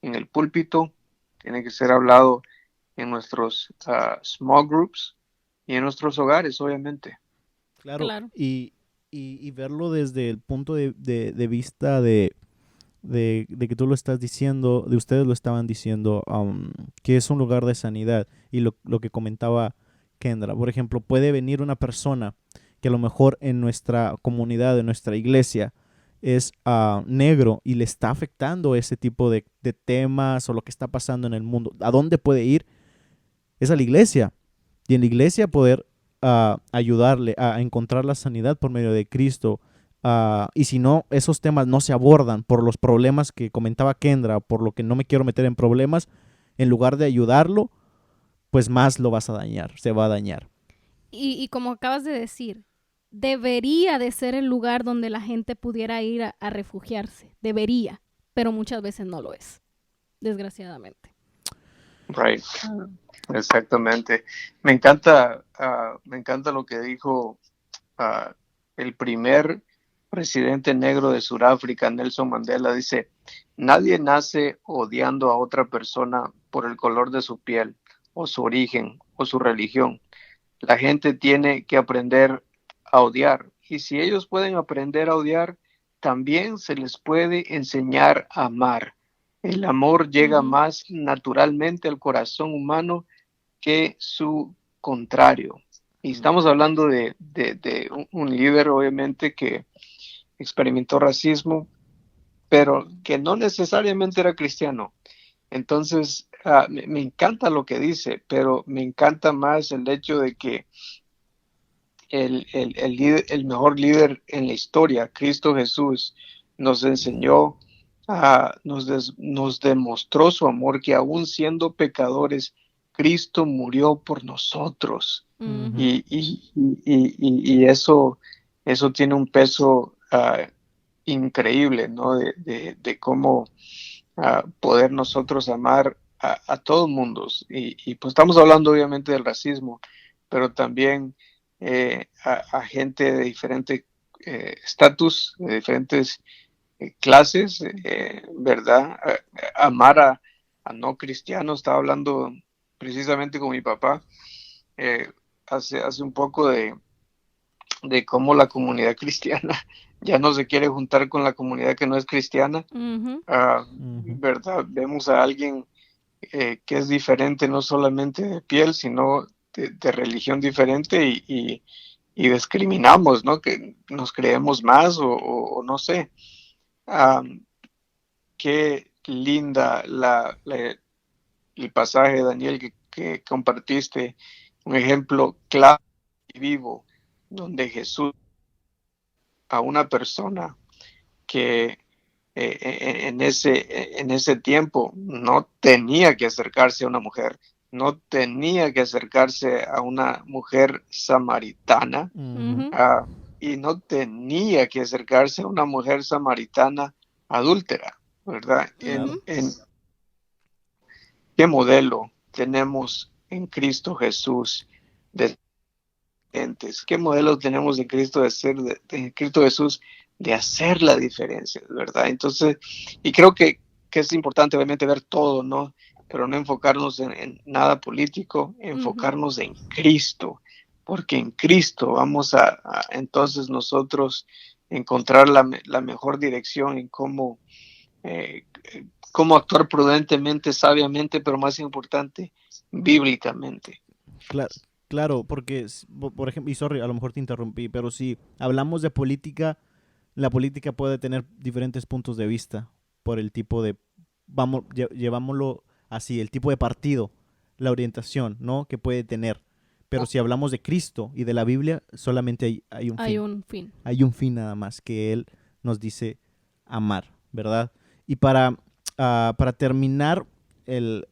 en el púlpito, tiene que ser hablado en nuestros small groups y en nuestros hogares, obviamente. Claro. Y verlo desde el punto de vista de que tú lo estás diciendo, de ustedes lo estaban diciendo, que es un lugar de sanidad. Y lo que comentaba Kendra, por ejemplo, puede venir una persona que a lo mejor en nuestra comunidad, en nuestra iglesia, es negro y le está afectando ese tipo de temas o lo que está pasando en el mundo. ¿A dónde puede ir? Es a la iglesia. Y en la iglesia poder ayudarle a encontrar la sanidad por medio de Cristo. Y si no, esos temas no se abordan por los problemas que comentaba Kendra, por lo que no me quiero meter en problemas, en lugar de ayudarlo, pues más lo vas a dañar, se va a dañar. Y como acabas de decir, debería de ser el lugar donde la gente pudiera ir a refugiarse. Debería, pero muchas veces no lo es, desgraciadamente. Right. Exactamente. Me encanta lo que dijo el primer presidente negro de Sudáfrica, Nelson Mandela. Dice: nadie nace odiando a otra persona por el color de su piel o su origen o su religión. La gente tiene que aprender a odiar, y si ellos pueden aprender a odiar, también se les puede enseñar a amar. El amor llega más naturalmente al corazón humano que su contrario. Y estamos hablando de un líder, obviamente, que experimentó racismo, pero que no necesariamente era cristiano. Entonces, me encanta lo que dice, pero me encanta más el hecho de que el mejor líder en la historia, Cristo Jesús, nos enseñó, nos demostró su amor, que aún siendo pecadores, Cristo murió por nosotros. Y eso tiene un peso increíble, ¿no? De cómo poder nosotros amar a todo el mundo. Y pues estamos hablando obviamente del racismo, pero también a gente de diferente estatus, de diferentes clases, ¿verdad? Amar a no cristianos. Estaba hablando precisamente con mi papá hace un poco de cómo la comunidad cristiana ya no se quiere juntar con la comunidad que no es cristiana. ¿Verdad? Vemos a alguien que es diferente, no solamente de piel, sino de religión diferente, y discriminamos, ¿no? Que nos creemos más o no sé. Qué linda el pasaje, Daniel, que compartiste, un ejemplo claro y vivo, donde Jesús, a una persona que en ese tiempo no tenía que acercarse a una mujer, no tenía que acercarse a una mujer samaritana, y no tenía que acercarse a una mujer samaritana adúltera, ¿verdad? ¿Qué modelo tenemos en Cristo Jesús? diferentes. ¿Qué modelo tenemos de Cristo de Cristo Jesús de hacer la diferencia, ¿verdad? Entonces, y creo que es importante obviamente ver todo, ¿no? Pero no enfocarnos en nada político, enfocarnos en Cristo, porque en Cristo vamos a entonces nosotros encontrar la mejor dirección en cómo actuar prudentemente, sabiamente, pero más importante, bíblicamente. Claro, porque, por ejemplo, y sorry, a lo mejor te interrumpí, pero si hablamos de política, la política puede tener diferentes puntos de vista por el tipo de, llevámoslo así, el tipo de partido, la orientación, ¿no? Que puede tener. Pero si hablamos de Cristo y de la Biblia, solamente hay un fin. Hay un fin nada más, que Él nos dice amar, ¿verdad? Y para terminar el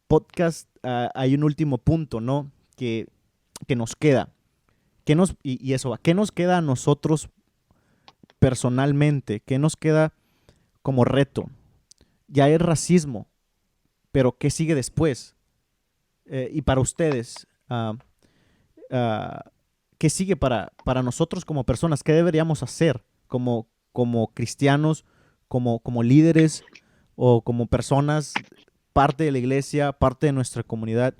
podcast, hay un último punto, ¿no? Que nos queda. ¿Qué nos queda a nosotros personalmente? ¿Qué nos queda como reto? Ya hay racismo, pero ¿qué sigue después? Y para ustedes, ¿qué sigue para nosotros como personas? ¿Qué deberíamos hacer como cristianos, como líderes o como personas, parte de la iglesia, parte de nuestra comunidad?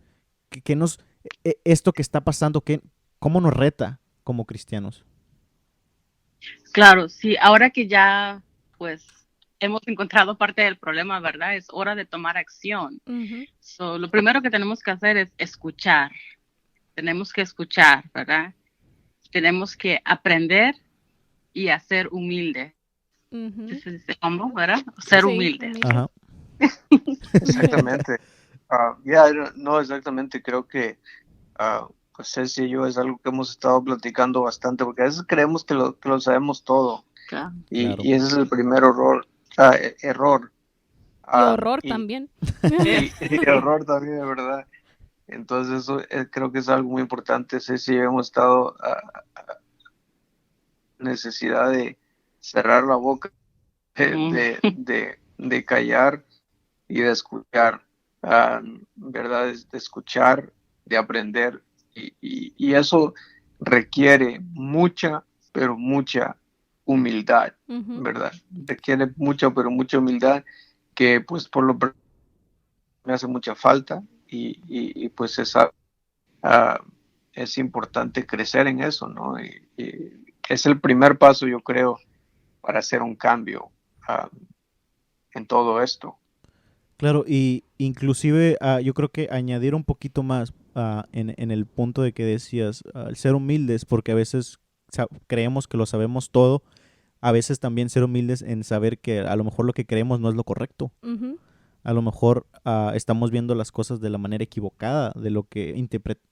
Esto que está pasando, ¿cómo nos reta como cristianos? Claro, sí, ahora que ya pues hemos encontrado parte del problema, ¿verdad? Es hora de tomar acción. Lo primero que tenemos que hacer es escuchar. Tenemos que escuchar, ¿verdad? Tenemos que aprender y a ser humildes. ¿Cómo, verdad? Ser humildes. Ajá. Exactamente. No, exactamente. Creo que pues Ceci y yo es algo que hemos estado platicando bastante, porque a veces creemos que lo sabemos todo. Claro. Y ese es el primer error. Y horror también. Y horror también, de verdad. Entonces eso creo que es algo muy importante. Ceci y yo hemos estado necesidad de cerrar la boca, de callar y de escuchar, ¿verdad? De escuchar, de aprender, y eso requiere mucha, pero mucha humildad, ¿verdad? Requiere mucha, pero mucha humildad, que pues por lo menos me hace mucha falta, y pues es importante crecer en eso, ¿no? Y es el primer paso, yo creo, para hacer un cambio en todo esto. Claro, y inclusive yo creo que añadir un poquito más en el punto de que decías, el ser humildes, porque a veces creemos que lo sabemos todo, a veces también ser humildes en saber que a lo mejor lo que creemos no es lo correcto. A lo mejor estamos viendo las cosas de la manera equivocada, de lo que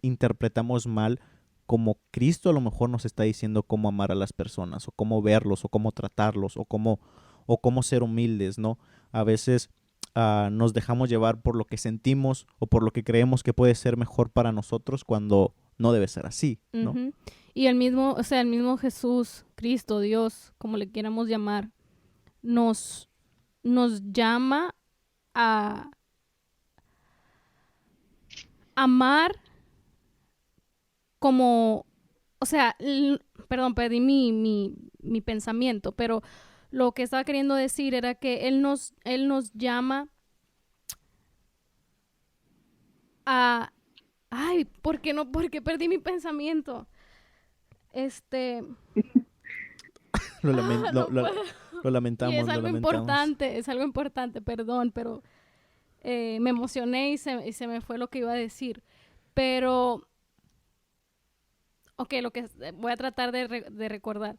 interpretamos mal, como Cristo a lo mejor nos está diciendo cómo amar a las personas, o cómo verlos, o cómo tratarlos, o cómo ser humildes, ¿no? A veces nos dejamos llevar por lo que sentimos o por lo que creemos que puede ser mejor para nosotros, cuando no debe ser así, ¿no? Y el mismo Jesús, Cristo, Dios, como le quieramos llamar, nos llama a amar como, o sea, perdón, perdí mi pensamiento, pero lo que estaba queriendo decir era que Él nos llama a... Ay, ¿por qué no? Porque perdí mi pensamiento. Lo lamentamos. Y es algo importante, perdón, pero me emocioné y se me fue lo que iba a decir. Pero, ok, voy a tratar de recordar.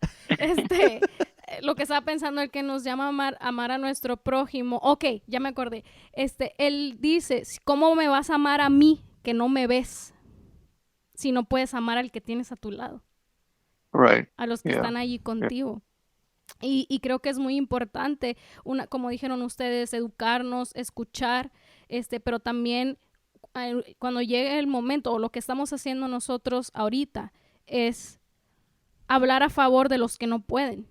Lo que estaba pensando, el que nos llama a amar a nuestro prójimo. Ok, ya me acordé. Él dice, ¿cómo me vas a amar a mí que no me ves? Si no puedes amar al que tienes a tu lado. Right. A los que están allí contigo. Y creo que es muy importante, como dijeron ustedes, educarnos, escuchar, pero también cuando llegue el momento, o lo que estamos haciendo nosotros ahorita, es hablar a favor de los que no pueden,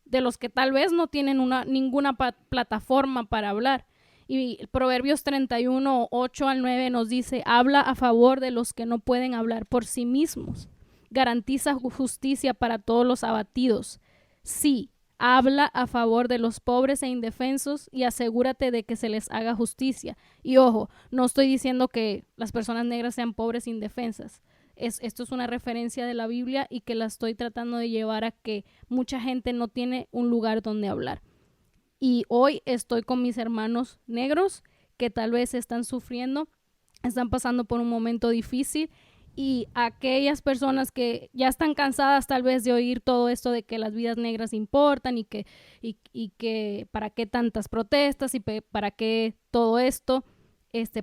de los que tal vez no tienen ninguna plataforma para hablar. Y Proverbios 31, 8 al 9 nos dice, habla a favor de los que no pueden hablar por sí mismos. Garantiza justicia para todos los abatidos. Sí, habla a favor de los pobres e indefensos y asegúrate de que se les haga justicia. Y ojo, no estoy diciendo que las personas negras sean pobres e indefensas. Esto es una referencia de la Biblia y que la estoy tratando de llevar a que mucha gente no tiene un lugar donde hablar. Y hoy estoy con mis hermanos negros que tal vez están sufriendo, están pasando por un momento difícil, y aquellas personas que ya están cansadas tal vez de oír todo esto de que las vidas negras importan y que para qué tantas protestas y para qué todo esto,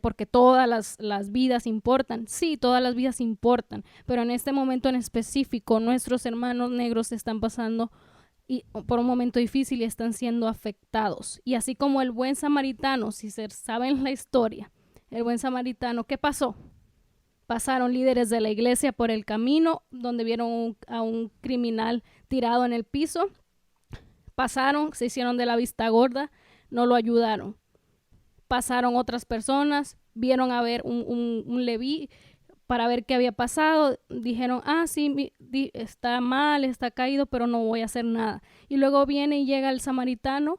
porque todas las vidas importan. Sí, todas las vidas importan, pero en este momento en específico nuestros hermanos negros están pasando por un momento difícil y están siendo afectados. Y así como el buen samaritano, si se saben la historia, el buen samaritano, ¿qué pasó? Pasaron líderes de la iglesia por el camino donde vieron a un criminal tirado en el piso. Pasaron, se hicieron de la vista gorda, no lo ayudaron. Pasaron otras personas, vieron a ver un leví para ver qué había pasado. Dijeron, sí, está mal, está caído, pero no voy a hacer nada. Y luego viene y llega el samaritano,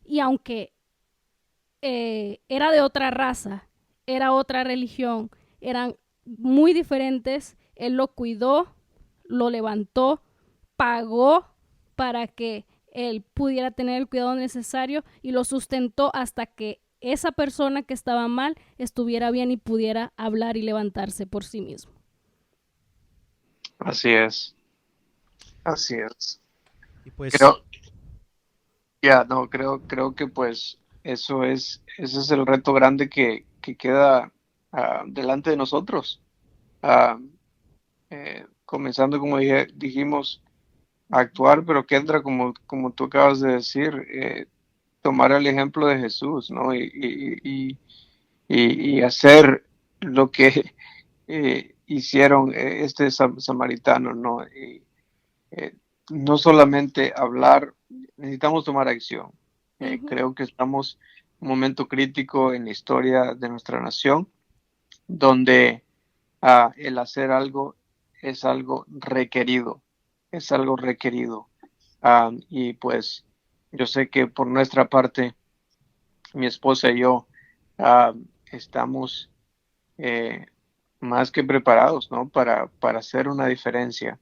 y aunque era de otra raza, era otra religión, eran muy diferentes, él lo cuidó, lo levantó, pagó para que él pudiera tener el cuidado necesario y lo sustentó hasta que esa persona que estaba mal estuviera bien y pudiera hablar y levantarse por sí mismo. Así es. Así es. Y pues, creo que pues ese es el reto grande que queda delante de nosotros. Comenzando, como dijimos, a actuar, pero que entra, como tú acabas de decir, tomar el ejemplo de Jesús, ¿no? Y hacer lo que hicieron este samaritano, ¿no? No solamente hablar, necesitamos tomar acción. Creo que estamos en un momento crítico en la historia de nuestra nación, donde el hacer algo es algo requerido, y pues yo sé que por nuestra parte, mi esposa y yo estamos más que preparados, ¿no? Para hacer una diferencia,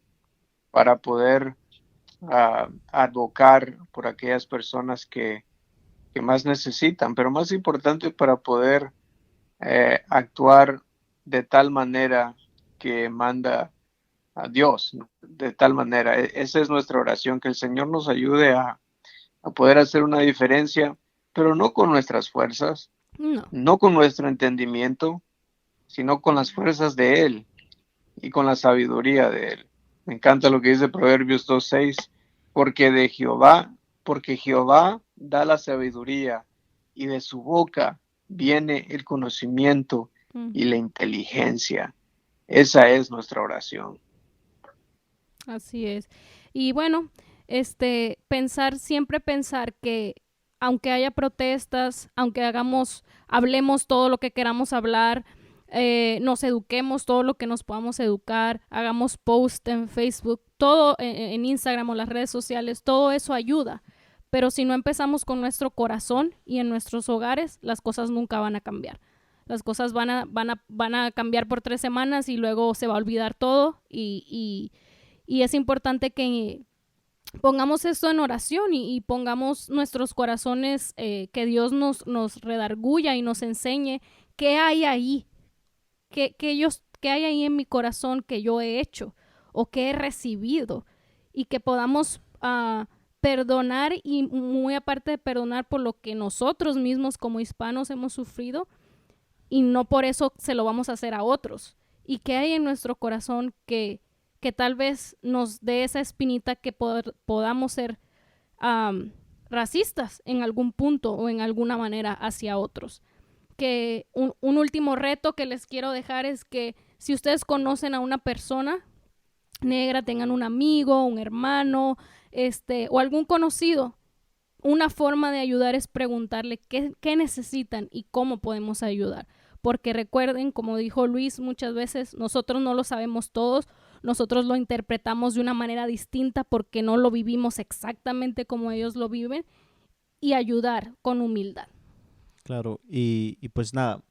para poder advocar por aquellas personas que más necesitan, pero más importante, para poder actuar de tal manera que manda a Dios, ¿no? De tal manera. Esa es nuestra oración, que el Señor nos ayude a poder hacer una diferencia, pero no con nuestras fuerzas, no con nuestro entendimiento, sino con las fuerzas de Él y con la sabiduría de Él. Me encanta lo que dice Proverbios 2:6, porque Jehová da la sabiduría, y de su boca viene el conocimiento y la inteligencia. Esa es nuestra oración. Así es. Y bueno, siempre pensar que aunque haya protestas, aunque hablemos todo lo que queramos hablar, nos eduquemos todo lo que nos podamos educar, hagamos post en Facebook, todo en Instagram o las redes sociales, todo eso ayuda. Pero si no empezamos con nuestro corazón y en nuestros hogares, las cosas nunca van a cambiar. Las cosas van a cambiar por 3 semanas y luego se va a olvidar todo, y es importante que pongamos esto en oración y pongamos nuestros corazones, que Dios nos redarguya y nos enseñe qué hay ahí, qué hay ahí en mi corazón que yo he hecho o que he recibido, y que podamos perdonar, y muy aparte de perdonar, por lo que nosotros mismos como hispanos hemos sufrido, y no por eso se lo vamos a hacer a otros. Y qué hay en nuestro corazón que tal vez nos dé esa espinita que podamos ser racistas en algún punto o en alguna manera hacia otros. Que un último reto que les quiero dejar es que si ustedes conocen a una persona negra, tengan un amigo, un hermano, o algún conocido, una forma de ayudar es preguntarle qué necesitan y cómo podemos ayudar. Porque recuerden, como dijo Luis, muchas veces nosotros no lo sabemos todos, nosotros lo interpretamos de una manera distinta porque no lo vivimos exactamente como ellos lo viven, y ayudar con humildad. Claro, y pues nada,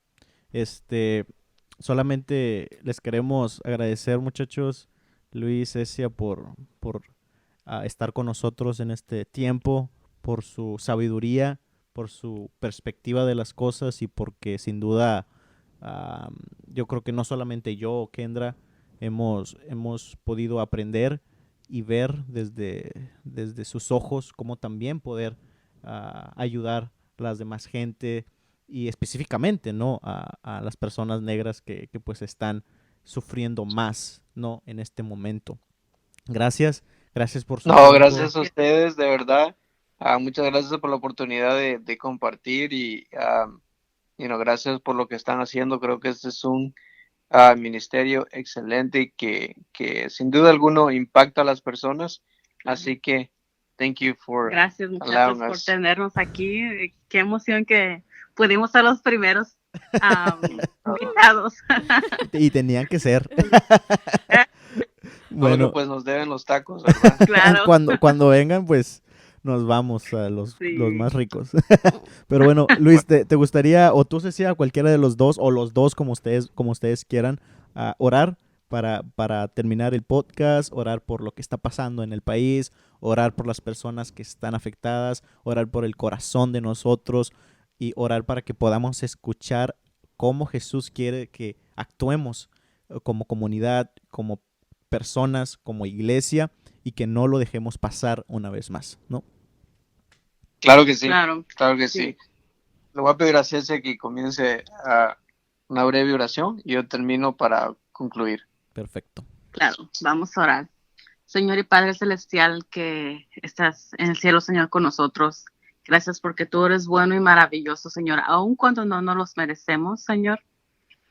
solamente les queremos agradecer, muchachos, Luis, Cecia, por estar con nosotros en este tiempo, por su sabiduría, por su perspectiva de las cosas y porque sin duda yo creo que no solamente yo o Kendra hemos podido aprender y ver desde sus ojos cómo también poder ayudar a las demás gente y específicamente, ¿no? a las personas negras que pues están sufriendo más, ¿no? En este momento. Gracias por su No, tiempo. gracias a ustedes, de verdad. Muchas gracias por la oportunidad de compartir y gracias por lo que están haciendo. Creo que este es un ministerio excelente que sin duda alguno impacta a las personas. Así que thank you for Gracias, muchachos, allowing por us. tenernos aquí. Qué emoción que pudimos ser los primeros invitados. Y tenían que ser. Bueno, pues nos deben los tacos, ¿verdad? Claro. Cuando vengan, pues nos vamos a los Sí. más ricos. Pero bueno, Luis, ¿te gustaría, o tú, Cecilia, cualquiera de los dos, o los dos como ustedes quieran, orar para terminar el podcast, orar por lo que está pasando en el país, orar por las personas que están afectadas, orar por el corazón de nosotros y orar para que podamos escuchar cómo Jesús quiere que actuemos como comunidad, como personas, como iglesia, y que no lo dejemos pasar una vez más, ¿no? Claro que sí, Claro. claro que sí. Le voy a pedir a Cecia que comience una breve oración y yo termino para concluir. Perfecto. Claro, vamos a orar. Señor y Padre Celestial, que estás en el cielo, Señor, con nosotros. Gracias porque tú eres bueno y maravilloso, Señor, aun cuando no nos los merecemos, Señor.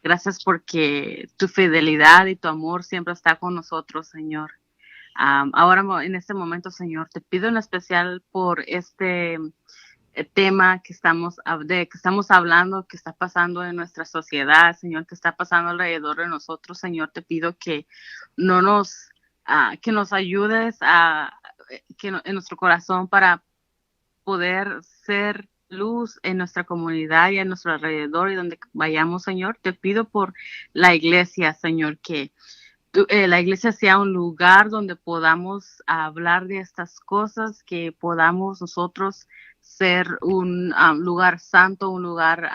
Gracias porque tu fidelidad y tu amor siempre está con nosotros, Señor. Ahora, en este momento, Señor, te pido en especial por este tema que estamos hablando, que está pasando en nuestra sociedad, Señor, que está pasando alrededor de nosotros, Señor. Te pido que que nos ayudes en nuestro corazón para poder ser luz en nuestra comunidad y en nuestro alrededor y donde vayamos, Señor. Te pido por la iglesia, Señor, que la iglesia sea un lugar donde podamos hablar de estas cosas, que podamos nosotros ser un lugar santo, un lugar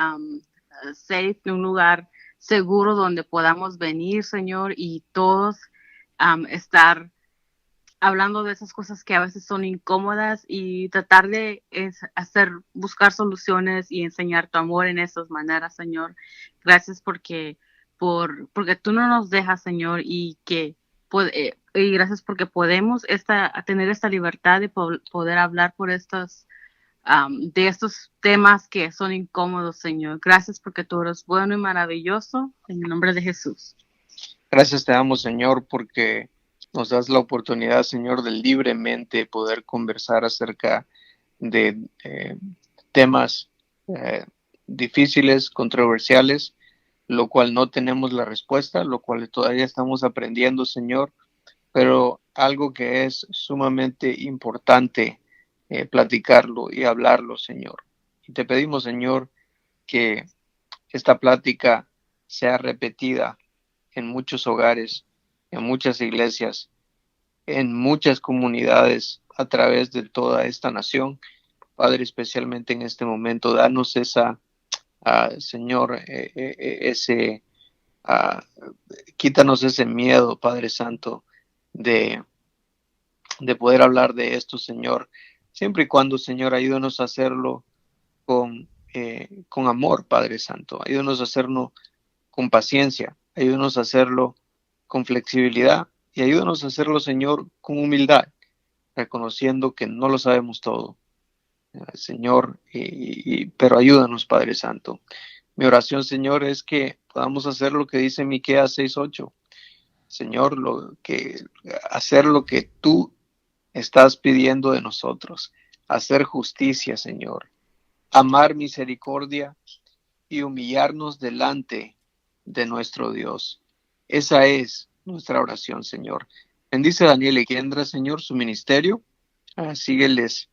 safe, un lugar seguro donde podamos venir, Señor, y todos estar hablando de esas cosas que a veces son incómodas y tratar de buscar soluciones y enseñar tu amor en esas maneras, Señor. Gracias porque tú no nos dejas, Señor, y gracias porque podemos tener esta libertad de poder hablar por de estos temas que son incómodos, Señor. Gracias porque tú eres bueno y maravilloso, en el nombre de Jesús. Gracias te damos, Señor, porque nos das la oportunidad, Señor, de libremente poder conversar acerca de temas difíciles, controversiales, lo cual no tenemos la respuesta, lo cual todavía estamos aprendiendo, Señor, pero algo que es sumamente importante platicarlo y hablarlo, Señor. Y te pedimos, Señor, que esta plática sea repetida en muchos hogares, en muchas iglesias, en muchas comunidades a través de toda esta nación. Padre, especialmente en este momento, danos Señor, quítanos ese miedo, Padre Santo, de poder hablar de esto, Señor, siempre y cuando, Señor, ayúdanos a hacerlo con amor, Padre Santo, ayúdanos a hacerlo con paciencia, ayúdanos a hacerlo con flexibilidad y ayúdanos a hacerlo, Señor, con humildad, reconociendo que no lo sabemos todo, Señor, pero ayúdanos, Padre Santo. Mi oración, Señor, es que podamos hacer lo que dice Miqueas 6:8. Señor, hacer lo que tú estás pidiendo de nosotros, hacer justicia, Señor, amar misericordia y humillarnos delante de nuestro Dios. Esa es nuestra oración, Señor. Bendice a Daniel y Kendra, Señor, su ministerio. Sígueles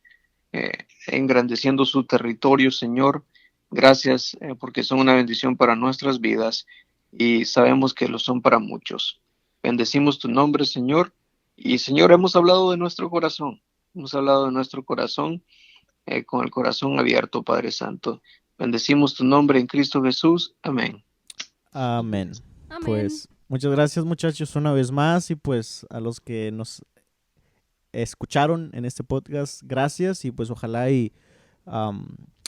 engrandeciendo su territorio, Señor. Gracias porque son una bendición para nuestras vidas y sabemos que lo son para muchos. Bendecimos tu nombre, Señor. Y, Señor, hemos hablado de nuestro corazón. Hemos hablado de nuestro corazón con el corazón abierto, Padre Santo. Bendecimos tu nombre en Cristo Jesús. Amén. Amén. Amén. Pues muchas gracias, muchachos, una vez más. Y pues a los que nos escucharon en este podcast, gracias. Y pues ojalá y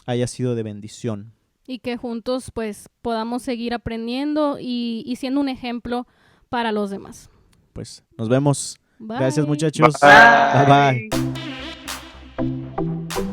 haya sido de bendición. Y que juntos pues podamos seguir aprendiendo y siendo un ejemplo para los demás. Pues nos vemos. Bye. Gracias, muchachos. Bye. Bye, bye.